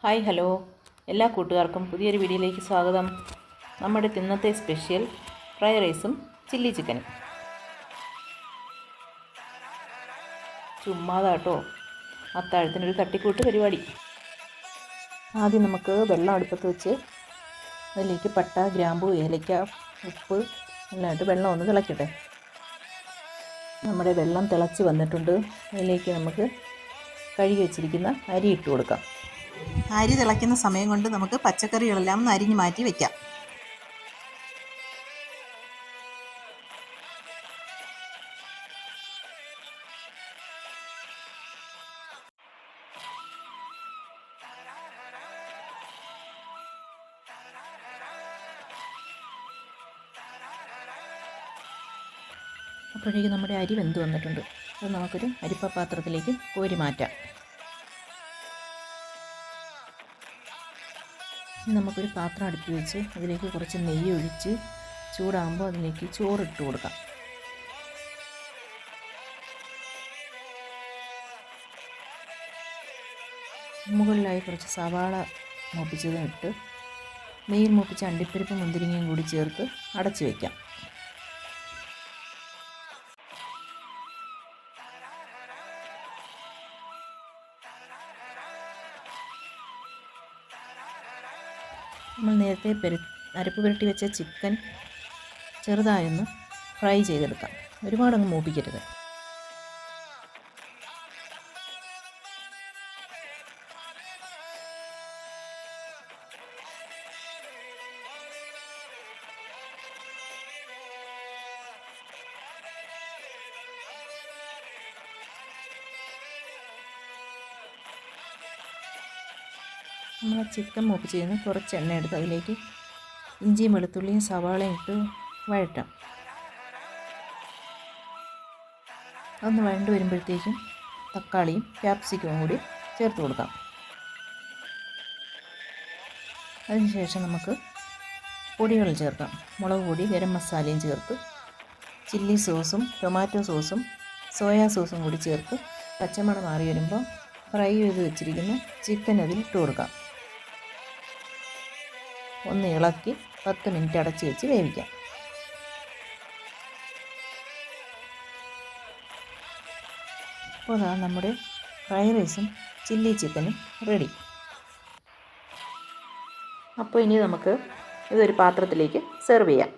Hi hello എല്ലാ കൂട്ടുകാർക്കും പുതിയൊരു വീഡിയോയിലേക്ക് സ്വാഗതം. നമ്മുടെ ഇന്നത്തെ സ്പെഷ്യൽ ഫ്രൈഡ് റൈസും ചില്ലി ചിക്കനും. ചുമ്മാതാട്ടോ, അത്താഴത്തിനൊരു തട്ടിക്കൂട്ട് പരിപാടി. ആദ്യം നമുക്ക് വെള്ളം അടുപ്പത്ത് വെച്ച് അതിലേക്ക് പട്ട, ഗ്രാമ്പു, ഏലയ്ക്ക, ഉപ്പ് എല്ലാമായിട്ട് വെള്ളം ഒന്ന് തിളയ്ക്കട്ടെ. നമ്മുടെ വെള്ളം തിളച്ച് വന്നിട്ടുണ്ട്. അതിലേക്ക് നമുക്ക് കഴുകി വെച്ചിരിക്കുന്ന അരി ഇട്ട് കൊടുക്കാം. അരി തിളയ്ക്കുന്ന സമയം കൊണ്ട് നമുക്ക് പച്ചക്കറികളെല്ലാം ഒന്ന് അരിഞ്ഞ് മാറ്റി വയ്ക്കാം. അപ്പോഴേക്കും നമ്മുടെ അരി വെന്ത് വന്നിട്ടുണ്ട്. അത് നമുക്കൊരു അരിപ്പ പാത്രത്തിലേക്ക് കോരി മാറ്റാം. നമുക്കൊരു പാത്രം അടുപ്പി വെച്ച് അതിലേക്ക് കുറച്ച് നെയ്യ് ഒഴിച്ച് ചൂടാകുമ്പോൾ അതിലേക്ക് ചോറിട്ട് കൊടുക്കാം. മുകളിലായി കുറച്ച് സവാള മൂപ്പിച്ചതും ഇട്ട് നെയ്യിൽ മൂപ്പിച്ച അണ്ടിപ്പരിപ്പ് മുന്തിരിങ്ങയും കൂടി ചേർത്ത് അടച്ചു വയ്ക്കാം. നമ്മൾ നേരത്തെ അരപ്പ് പുരട്ടി വെച്ച ചിക്കൻ ചെറുതായൊന്ന് ഫ്രൈ ചെയ്തെടുക്കാം. ഒരുപാടൊന്ന് മൂപ്പിക്കരുത്. നമ്മൾ ചിക്കൻ മൂപ്പിച്ച് കഴിഞ്ഞ് കുറച്ച് എണ്ണ എടുത്ത് അതിലേക്ക് ഇഞ്ചിയും വെളുത്തുള്ളിയും സവാളയും ഇട്ട് വഴറ്റാം. അതൊന്ന് വഴണ്ട് വരുമ്പോഴത്തേക്കും തക്കാളിയും ക്യാപ്സിക്കവും കൂടി ചേർത്ത് കൊടുക്കാം. അതിനുശേഷം നമുക്ക് പൊടികൾ ചേർക്കാം. മുളക് പൊടി, ഗരം മസാലയും ചേർത്ത് ചില്ലി സോസും ടൊമാറ്റോ സോസും സോയാ സോസും കൂടി ചേർത്ത് പച്ചമണം മാറി വരുമ്പോൾ ഫ്രൈ ചെയ്ത് വെച്ചിരിക്കുന്ന ചിക്കൻ അതിൽ ഇട്ട് കൊടുക്കാം. ഒന്ന് ഇളക്കി 10 മിനിറ്റ് അടച്ച് വെച്ച് വേവിക്കാം. അപ്പോൾ നമ്മുടെ ഫ്രൈഡ് റൈസും ചില്ലി ചിക്കനും റെഡി. അപ്പോൾ ഇനി നമുക്ക് ഇതൊരു പാത്രത്തിലേക്ക് സെർവ് ചെയ്യാം.